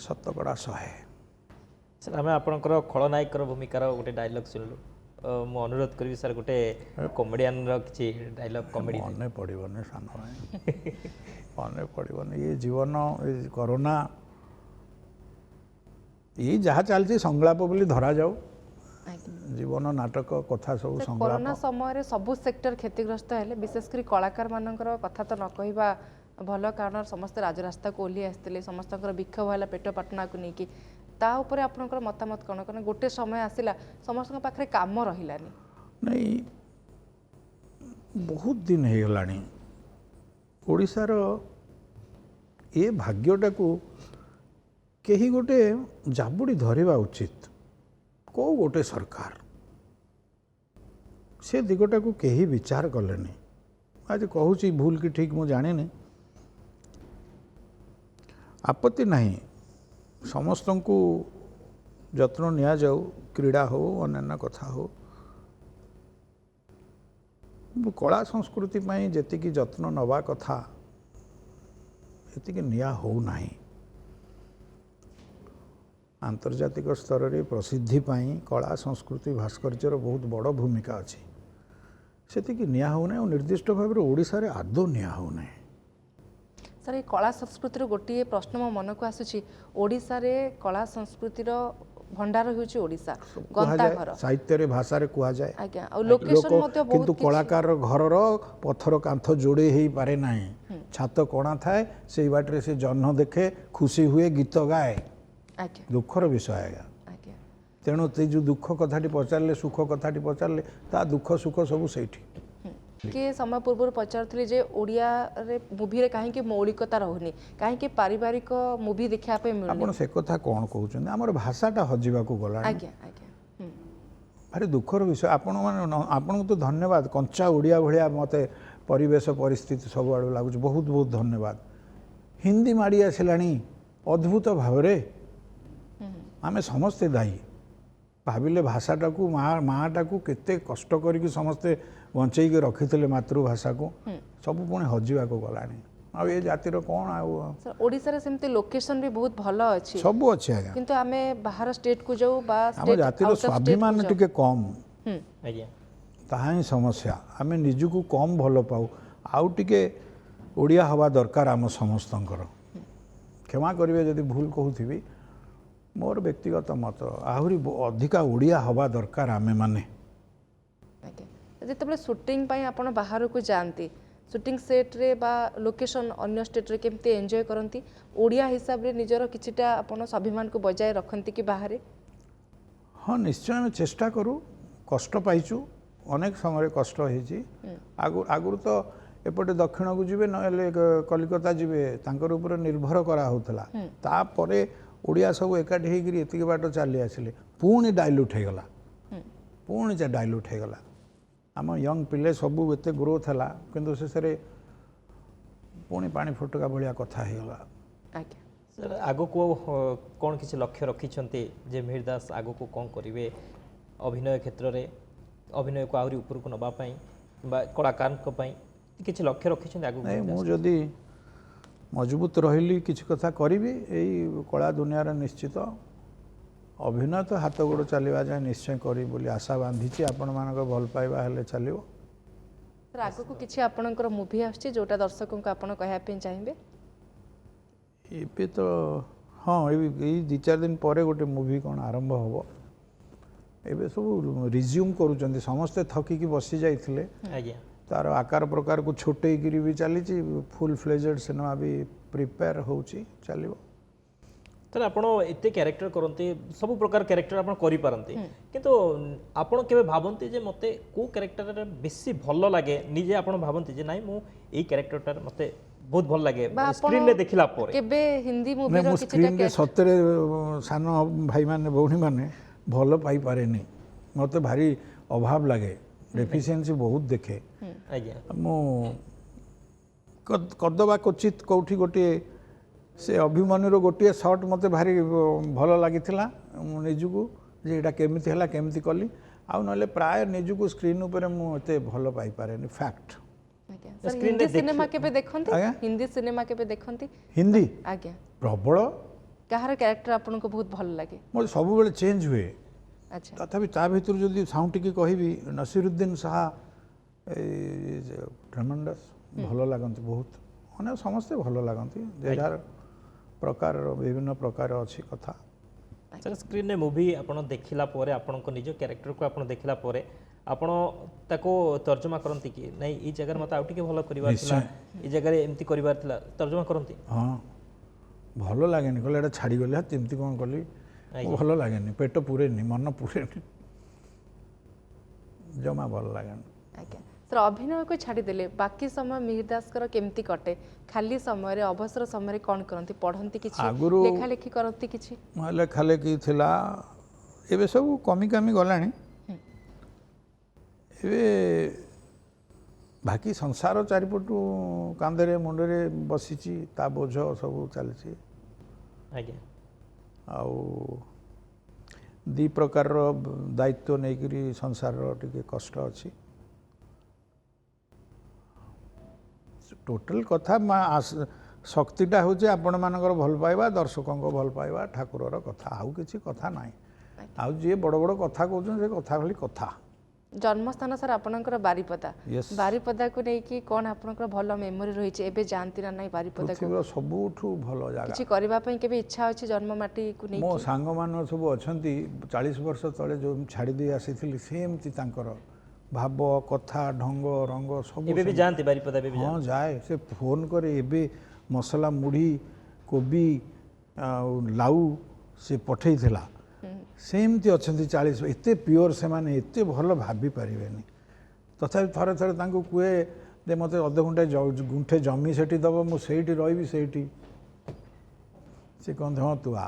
शतकड़ा 100 सर आम आपंकर खलनायकर भूमिकार गोटे डायलॉग शुणलु मु अनुरोध करी सर गोटे कॉमेडियन किसी डायलॉग कॉमेडी मन पड़ोनी सान भाई मन पड़ोनी ये जीवन ये कोरोना ये जहाँ चलती संलाप बोली धरा जाऊ जीवन नाटक कथा सब संलाप कोरोना समय सबु सेक्टर क्षतिग्रस्त है विशेषकर कलाकार मानकर कथा तो न कहवा भल कारण समस्त राजरास्ता को ओह्ली आसते समस्त विक्षोभ है पेट पाटना को लेकिन ता ऊपर आपनकर मतामत कौन कहना गोटे समय आसला समस्त पाखे काम रहिलानी नहीं बहुत दिन हो गलानी ओडिशार ये भाग्यटा को कहीं गोटे जाबुड़ी धरिबा उचित को गोटे सरकार से दिगटा को कहीं विचार कलेनी आज कहूँ भूल कि ठीक मु जाने आपत्ति नहीं समस्त को जत्न निया जाऊ क्रीड़ा हो अन्य कथा हो कला संस्कृति पाई जेतिकी जत्न नवा कथा एतिकी निया हो नहीं आंतर्जातिक स्तर रे प्रसिद्धि पाई कला संस्कृति भास्कर्यर बहुत बड़ भूमिका अच्छी सेतिकी निया हो नहीं और निर्दिष्ट भाव में ओडिशा रे आदौ निया हो नहीं सर ये कला संस्कृतिर गोटे प्रश्न मो मन को आसुची ओडिशा रे कला संस्कृतिर भंडार होउची ओडिशा गंताघर साहित्य रे भाषा रे कुआ जाए आज्ञा और लोकेशन मध्य बहुत किंतु कलाकार घर रो पत्थर कांथ जोड़े ही पारे नाही छात कोणा थाए से बाटरे से जन्म देखे खुशी हुए गीत गाए आज्ञा दुखर विषय आज्ञा आज्ञा तेणु ते जो दुख कथाटी पचारे सुख कथाटी पचारे ता दुख सुख सब सेठी किए समय पूर्व पचारुली जे ओडिया रे मूवी रे काहे मौलिकता रहुनी काहे पारिवारिक मूवी देखा पे मिलुनी आपण से कथा कोन कहउछन हमर भाषाटा हजिबा को गला आज्ञा आज्ञा भारी दुखर विषय आपण मान आपण तो धन्यवाद कंचा ओडिया भलिया मते परिवेश परिस्थिति सब आड़ लागुच बहुत बहुत धन्यवाद हिंदी माड़ी आसिलानी अद्भुत भावरे आमे समस्ते दायी भाविले भाषाटा को माँटा को केते कष्ट करके समस्ते बंचई के रखी मातृभाषा को सब पुणी हजिबा को गलानी आ ये जातिर कौन आ ओडिसा रे सेमते लोकेशन भी बहुत भलो अछि सब अच्छे आज्ञा किंतु आमे बाहर स्टेट को जाऊ बा आम स्टेट जातिर स्वाभिमान टिके कम आज्ञा ताहा ही समस्या आमे निजको कम भल पाऊ आउ टिके ओडिया हवा दरकार आम समस्तंकर क्षमा करिवे यदि भूल कहूथिबी मोर व्यक्तिगत मत आहुरी अधिका ओडिया हवा दरकार आमे माने जिते सुटिंग पाई आपण बाहर को जानती सुटिंग सेट रे बा लोकेशन अन्य स्टेट रे केमते एंजॉय करंती ओडिया हिसाब रे निजर किछिटा आपण स्वाभिमान को बजाय रखंती कि बाहर हाँ निश्चय आम चेष्टा करूँ कष्ट पाइचु अनेक समय कष्ट होइछि आगुर तो एपटे दक्षिण को जीवे नहले कलिकता जीवे तांकर ऊपर निर्भर करा होतला तापरे ओडिया सब एकाठी होकर एतिक बाट चली आसिले पुणी डाइल्यूट हो गला पुणी डाइल्यूट हो गला आम यंग पिले सबू एते ग्रोथ है किंतु शेष पुणी पानी फुटका भाया कथा हो गला सर आगो को कौन किसी लक्ष्य रखिछन्ते जे मिहिर दास आगो को कौन करिवे अभिनय क्षेत्र रे अभिनय को आहुरी ऊपर को नबा पई बा कलाकार को पई किसी लक्ष्य रखिछन्ते आगो नहीं मु जदी मजबूत रहिली किसी कथा करी यही कला दुनिया निश्चित अभिनय तो हाथ गोड़ चलवा जाए निश्चय करी बोली आशा बांधी आपण मान भल पाइबा हेले चलियो सर आगो को किछि आपणकर मूवी आछि जोटा दर्शकों को आपण कहया पे चाहिबे एबे तो हाँ यही दि चार दिन पर गोटे मूवी कौन आरंभ हम एबे सब रिज्यूम करूँ समस्ते थकिकी बसी जाइथिले आज्ञा तार आकार प्रकार को छोटे भी चली फुल फ्लेजेड सिनेमा भी प्रिपेयर होची चलिबो ताले आपण एते कैरेक्टर करते सब प्रकार कैरेक्टर आपण करि पारंते किंतु आपण केबे भाबंती जे मते को कैरेक्टर बेसी भलो लागे निजे आपण भाबंती जे नाही मु एई कैरेक्टरटा मते बहुत भल लागे स्क्रीन रे देखिला पर केबे हिंदी मूवी रो किछटा स्क्रीन रे सतरे सान भाई माने भौणी माने भल पाई पारे नहीं मते भारी अभाव लागे डेफिशिएंसी बहुत देखे आज्ञा मु कदबा क्वचित कौटी गोटे से अभिमन्युर गोटे शॉट मते भारी भल लगिथिला निजुको जे एटा केमिति हला केमिति कली आ नले प्राय निजुको स्क्रीन ऊपर मु एते भल पाई पारेनी फैक्ट हिंदी सिनेमा केबे देखंती हिंदी सिनेमा केबे देखंती हिंदी आज्ञा प्रबल कहार कैरेक्टर आपन को बहुत भल लागे मोर सब बेले चेंज हुए अच्छा तथापि ता भितर जदि साउंड टिके कहबी नसीरुद्दीन साहा ट्रेमेंडस भल लागंती बहुत माने समस्ते भल लागंती जेजार प्रकार विभिन्न प्रकार अच्छी कथा सर स्क्रीन रे मूवी आपण देखिला परे आपण को निज कैरेक्टर को आपण देखिला परे आपण ताको तर्जुमा करंती कि नहीं ई जगह मत आउटी के भलो करिवार थिला ई जगह रे एम्ति करिवार थिला तर्जुमा करंती हाँ भल लागेनी कहले एटा छाड़ी गले तेमती कोन कली भल लागेनी पेट पूरेनी मन पूरेनी जमा भल लागेनी आज्ञा सर अभिनय को छाड़ी देले बाकी समय मिहिर दास कर केमती कटे खाली समय रे अवसर समय रे कोन करंती पढंती किछि लेखा लेखी करंती किछि लेखा लेखी थिला एबे सब कमी कमी गलानी एबे बाकी संसार चारिपटू कांधरे मुंडरे बसीची ता बोझ सब चलची आज्ञा आउ दी प्रकार दायित्व नहीं संसार टिके कष्ट अच्छी टोटल कथा शक्तिटा हूँ आपण मानकर भल पाइबा दर्शकों को भल पाइबा ठाकुरर कथा आउ किसी कथा ना आउ जी बड़ बड़ कथा कहते से कथा खाली कथा जन्मस्थान सर आपनकर बारिपदा Yes. बारिपदा को नहीं कि कोन आपनकर भलो मेमोरी रही छे एबे जानती ना नहीं बारिपदा को पृथ्वीर सबुठू भल जगह किछि करबा पई केबे इच्छा अछि जन्म माटी को नहीं मो सांग मान सब अच्छी 40 वर्ष तले जो छाड़ी दे आसी सेमती तांकर भाव कथा ढंग रंग सब एबे भी जानती बारिपदा एबे भी हाँ जाए से फोन करे एबे मसला मुढ़ी कोबी लाउ से पठेइथिला ସେମିତି ଅଛନ୍ତି 40 ଏତେ ପିଓର ସେମାନେ ଏତେ ଭଲ ଭାବି ପାରିବେନି ତଥାପି ଥରେ ଥରେ ତାଙ୍କୁ କୁହେ ଯେ ମୋତେ ଅଧଘଣ୍ଟେ ଗୁଣ୍ଠେ ଜମି ସେଠି ଦେବ ମୁଁ ସେଇଠି ରହିବି ସେଇଠି ସେ କହନ୍ତି ହଁ ତୁ ଆ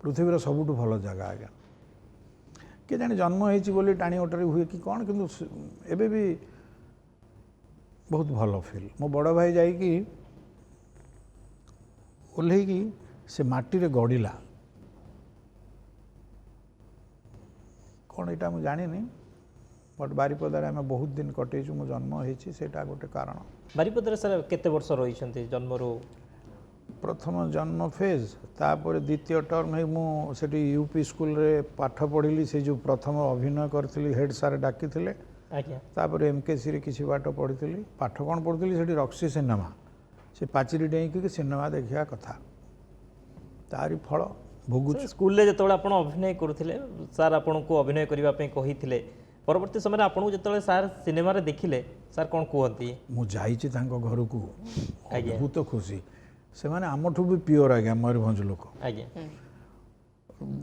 ପୃଥିବୀର ସବୁଠୁ ଭଲ ଜାଗା ଆଜ୍ଞା କିଏ ଜାଣି ଜନ୍ମ ହେଇଛି ବୋଲି ଟାଣି ଓଟରେ ହୁଏ କି କ'ଣ କିନ୍ତୁ ଏବେ ବି ବହୁତ ଭଲ ଫିଲ୍ ମୋ ବଡ଼ ଭାଇ ଯାଇକି ଓହ୍ଲେଇକି ସେ ମାଟିରେ ଗଡ଼ିଲା କ'ଣ ଏଇଟା ମୁଁ ଜାଣିନି ବଟ୍ ବାରିପଦାରେ ଆମେ ବହୁତ ଦିନ କଟେଇଛୁ ମୁଁ ଜନ୍ମ ହେଇଛି ସେଇଟା ଗୋଟେ କାରଣ ବାରିପଦାରେ ସାର୍ କେତେ ବର୍ଷ ରହିଛନ୍ତି ଜନ୍ମରୁ? ପ୍ରଥମ ଜନ୍ମ ଫେଜ୍ ତାପରେ ଦ୍ୱିତୀୟ ଟର୍ମ ହେଇ ମୁଁ ସେଠି ୟୁପି ସ୍କୁଲରେ ପାଠ ପଢ଼ିଲି ସେ ଯେଉଁ ପ୍ରଥମ ଅଭିନୟ କରିଥିଲି ହେଡ୍ ସାର୍ ଡାକିଥିଲେ ଆଜ୍ଞା ତାପରେ ଏମ୍କେସିରେ କିଛି ବାଟ ପଢ଼ିଥିଲି ପାଠ କ'ଣ ପଢ଼ୁଥିଲି ସେଠି ରକ୍ସି ସିନେମା ସେ ପାଚିରି ଡେଇଁକି ସିନେମା ଦେଖିବା କଥା ତାରି ଫଳ ଭୋଗୁଛୁ ସ୍କୁଲରେ ଯେତେବେଳେ ଆପଣ ଅଭିନୟ କରୁଥିଲେ ସାର୍ ଆପଣଙ୍କୁ ଅଭିନୟ କରିବା ପାଇଁ କହିଥିଲେ ପରବର୍ତ୍ତୀ ସମୟରେ ଆପଣଙ୍କୁ ଯେତେବେଳେ ସାର୍ ସିନେମାରେ ଦେଖିଲେ ସାର୍ କ'ଣ କୁହନ୍ତି? ମୁଁ ଯାଇଛି ତାଙ୍କ ଘରକୁ ଆଜ୍ଞା ବହୁତ ଖୁସି ସେମାନେ ଆମଠୁ ବି ପିଓର ଆଜ୍ଞା ମୟୂରଭଞ୍ଜ ଲୋକ ଆଜ୍ଞା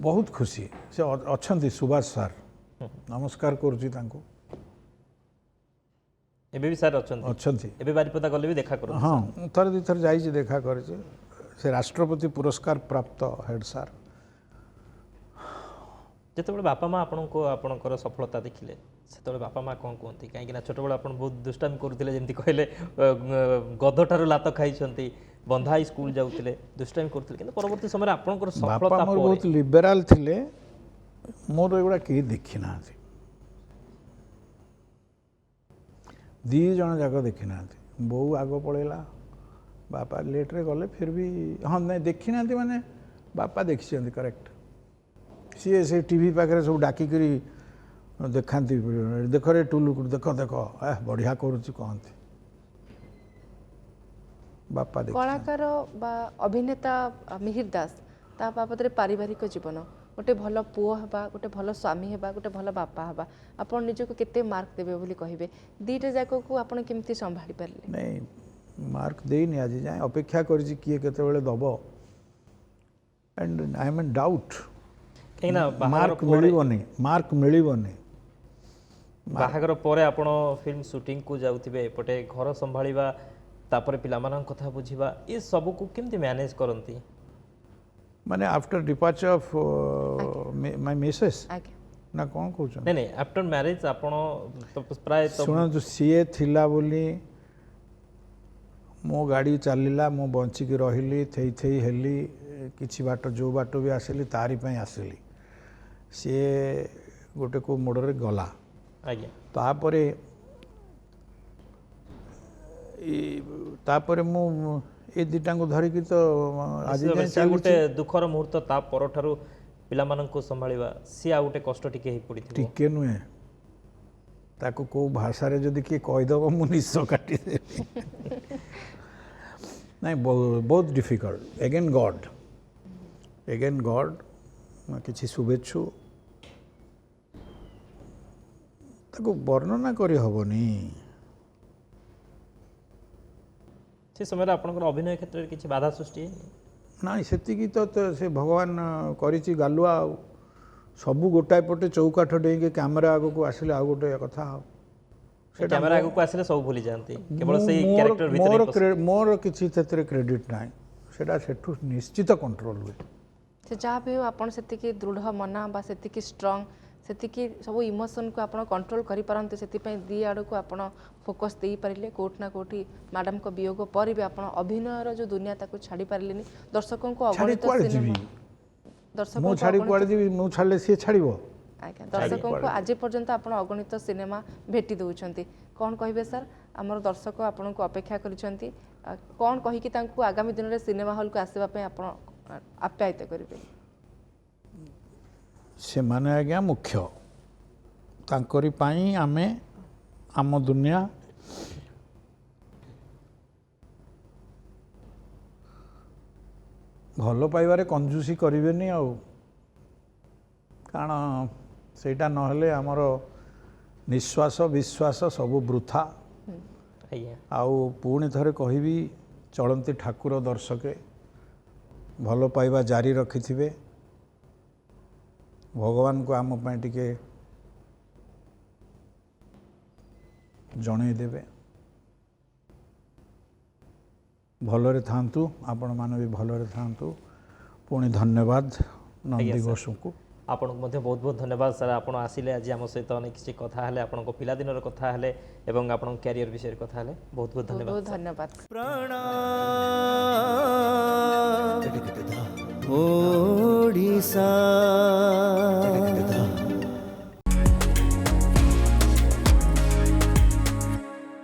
ବହୁତ ଖୁସି ସେ ଅଛନ୍ତି ସୁଭାଷ ସାର୍ ନମସ୍କାର କରୁଛି ତାଙ୍କୁ ଏବେ ବି ସାର୍ ଅଛନ୍ତି ଅଛନ୍ତି ଏବେ ବାରିପଦା ଗଲେ ବି ଦେଖା କରନ୍ତି? ହଁ ମୁଁ ଥରେ ଦୁଇଥର ଯାଇଛି ଦେଖା କରିଛି ସେ ରାଷ୍ଟ୍ରପତି ପୁରସ୍କାର ପ୍ରାପ୍ତ ହେଡ୍ ସାର୍ ଯେତେବେଳେ ବାପା ମା ଆପଣଙ୍କୁ ଆପଣଙ୍କର ସଫଳତା ଦେଖିଲେ ସେତେବେଳେ ବାପା ମା କ'ଣ କୁହନ୍ତି? କାହିଁକିନା ଛୋଟବେଳେ ଆପଣ ବହୁତ ଦୁଷ୍ଟାମି କରୁଥିଲେ ଯେମିତି କହିଲେ ଗଧଠାରୁ ଲାତ ଖାଇଛନ୍ତି ବନ୍ଧା ହେଇ ସ୍କୁଲ ଯାଉଥିଲେ ଦୁଷ୍ଟାମି କରୁଥିଲେ କିନ୍ତୁ ପରବର୍ତ୍ତୀ ସମୟରେ ଆପଣଙ୍କର ବାପା ସଫଳତା ମୋର ବହୁତ ଲିବେରାଲ ଥିଲେ ମୋର ଏଗୁଡ଼ା କେହି ଦେଖିନାହାନ୍ତି ଦୁଇ ଜଣ ଯାକ ଦେଖିନାହାନ୍ତି ବୋଉ ଆଗ ପଳେଇଲା ବାପା ଲେଟ୍ରେ ଗଲେ ଫିର ବି ହଁ ନାଇଁ ଦେଖିନାହାନ୍ତି ମାନେ ବାପା ଦେଖିଛନ୍ତି କରେକ୍ଟ ସିଏ ସେ ଟିଭି ପାଖରେ ସବୁ ଡାକିକିରି ଦେଖାନ୍ତି ଦେଖରେ ଟୁଲୁ ଦେଖ ଦେଖ ବଢ଼ିଆ କରୁଛି କହନ୍ତି ବାପା ଦେଖ କଳାକାର ବା ଅଭିନେତା ମିହିର ଦାସ ତା ବାବଦରେ ପାରିବାରିକ ଜୀବନ ଗୋଟେ ଭଲ ପୁଅ ହେବା ଗୋଟେ ଭଲ ସ୍ୱାମୀ ହେବା ଗୋଟେ ଭଲ ବାପା ହେବା ଆପଣ ନିଜକୁ କେତେ ମାର୍କ ଦେବେ ବୋଲି କହିବେ ଦୁଇଟା ଯାକକୁ ଆପଣ କେମିତି ସମ୍ଭାଳି ପାରିଲେ? ନାଇଁ ମାର୍କ ଦେଇନି ଆଜି ଯାଏଁ ଅପେକ୍ଷା କରିଛି କିଏ କେତେବେଳେ ଦେବ and I am in doubt କାହିଁକିନା ମାର୍କ ମିଳିବନି ବାହାଘର ପରେ ଆପଣ ଫିଲ୍ମ ସୁଟିଂକୁ ଯାଉଥିବେ ଏପଟେ ଘର ସମ୍ଭାଳିବା ତାପରେ ପିଲାମାନଙ୍କ କଥା ବୁଝିବା ଏ ସବୁକୁ କେମିତି ମ୍ୟାନେଜ୍ କରନ୍ତି? ମାନେ after departure of my Mrs ନା କ'ଣ କହୁଛନ୍ତି? ନାଇଁ ନାଇଁ ଆଫ୍ଟର ମ୍ୟାରେଜ୍ ଆପଣ ପ୍ରାୟ ଶୁଣନ୍ତୁ ସିଏ ଥିଲା ବୋଲି ମୋ ଗାଡ଼ି ଚାଲିଲା ମୁଁ ବଞ୍ଚିକି ରହିଲି ଥେଇ ଥେଇ ହେଲି କିଛି ବାଟ ଯେଉଁ ବାଟ ବି ଆସିଲି ତାରି ପାଇଁ ଆସିଲି ସିଏ ଗୋଟେ କେଉଁ ମୋଡ଼ରେ ଗଲା ଆଜ୍ଞା ତାପରେ ମୁଁ ଏ ଦୁଇଟାଙ୍କୁ ଧରିକି ତ ଆଜି ସେ ଗୋଟେ ଦୁଃଖର ମୁହୂର୍ତ୍ତ ତା ପରଠାରୁ ପିଲାମାନଙ୍କୁ ସମ୍ଭାଳିବା ସିଏ ଆଉ ଗୋଟେ କଷ୍ଟ ଟିକେ ହେଇପଡ଼ିଥିବ ଟିକେ ନୁହେଁ ତାକୁ କେଉଁ ଭାଷାରେ ଯଦି କିଏ କହିଦେବ ମୁଁ ନିଶ କାଟିଦେବି ନାଇଁ ବହୁତ ଡିଫିକଲ୍ଟ ଏଗେନ୍ ଗଡ୍ କିଛି ଶୁଭେଚ୍ଛୁ ତାକୁ ବର୍ଣ୍ଣନା କରି ହେବନି ସେ ସମୟରେ ଆପଣଙ୍କର ଅଭିନୟ କ୍ଷେତ୍ରରେ କିଛି ବାଧା ସୃଷ୍ଟି ହେଇନି? ନାଇଁ ସେତିକି ତ ସେ ଭଗବାନ କରିଛି ଗାଲୁଆ ଆଉ ସବୁ ଗୋଟାଏ ପଟେ ଚୌକାଠ ଡେଇଁକି କ୍ୟାମେରା ଆଗକୁ ଆସିଲେ ଆଉ ଗୋଟେ କଥା ଆଉ କ୍ୟାମେରା ଆଗକୁ ଆସିଲେ ସବୁ ଭୁଲି ଯାଆନ୍ତି କେବଳ ସେଇ କ୍ୟାରେକ୍ଟର ଭିତରେ ମୋର କିଛି ସେଥିରେ କ୍ରେଡିଟ୍ ନାହିଁ ସେଇଟା ସେଠୁ ନିଶ୍ଚିତ କଣ୍ଟ୍ରୋଲ ହୁଏ ସେ ଯାହା ବି ହେଉ ଆପଣ ସେତିକି ଦୃଢ଼ ମନା ବା ସେତିକି ଷ୍ଟ୍ରଙ୍ଗ ସେତିକି ସବୁ ଇମୋସନକୁ ଆପଣ କଣ୍ଟ୍ରୋଲ କରିପାରନ୍ତି ସେଥିପାଇଁ ଦୁଇ ଆଡ଼କୁ ଆପଣ ଫୋକସ୍ ଦେଇପାରିଲେ କେଉଁଠି ନା କେଉଁଠି ମ୍ୟାଡ଼ାମଙ୍କ ବିୟୋଗ ପରେ ବି ଆପଣ ଅଭିନୟର ଯେଉଁ ଦୁନିଆ ତାକୁ ଛାଡ଼ି ପାରିଲେନି ଦର୍ଶକଙ୍କୁ ଅଗଣିତ ସିନେମା ମୁଁ ଛାଡ଼ି କୁଆଡ଼େ ଯିବି ମୁଁ ଛାଡ଼ିଲେ ସିଏ ଛାଡ଼ିବ ଆଜ୍ଞା ଦର୍ଶକଙ୍କୁ ଆଜି ପର୍ଯ୍ୟନ୍ତ ଆପଣ ଅଗଣିତ ସିନେମା ଭେଟି ଦେଉଛନ୍ତି କ'ଣ କହିବେ ସାର୍ ଆମର ଦର୍ଶକ ଆପଣଙ୍କୁ ଅପେକ୍ଷା କରିଛନ୍ତି କ'ଣ କହିକି ତାଙ୍କୁ ଆଗାମୀ ଦିନରେ ସିନେମା ହଲ୍କୁ ଆସିବା ପାଇଁ ଆପଣ ଆପ୍ୟାୟିତ କରିବେ? ସେମାନେ ଆଜ୍ଞା ମୁଖ୍ୟ ତାଙ୍କରି ପାଇଁ ଆମେ ଆମ ଦୁନିଆ ଭଲ ପାଇବାରେ କଞ୍ଜୁସି କରିବେନି ଆଉ କାରଣ ସେଇଟା ନହେଲେ ଆମର ନିଶ୍ୱାସ ବିଶ୍ୱାସ ସବୁ ବୃଥା ଆଉ ପୁଣି ଥରେ କହିବି ଚଳନ୍ତି ଠାକୁର ଦର୍ଶକେ ଭଲ ପାଇବା ଜାରି ରଖିଥିବେ भगवान को आम पाई टिके जनईदेवे भलरे थांतु आपण माने भी भलरे थांतु पुणी धन्यवाद नंदी घोष को आपको बहुत बहुत धन्यवाद सर आप आसिले आज आम सहित अनेक किसी कथा हेले आपण पिलादिनर कथा हेले एवं आपण कैरियर विषय कथा हेले बहुत बहुत धन्यवाद बहुत धन्यवाद ओडिशा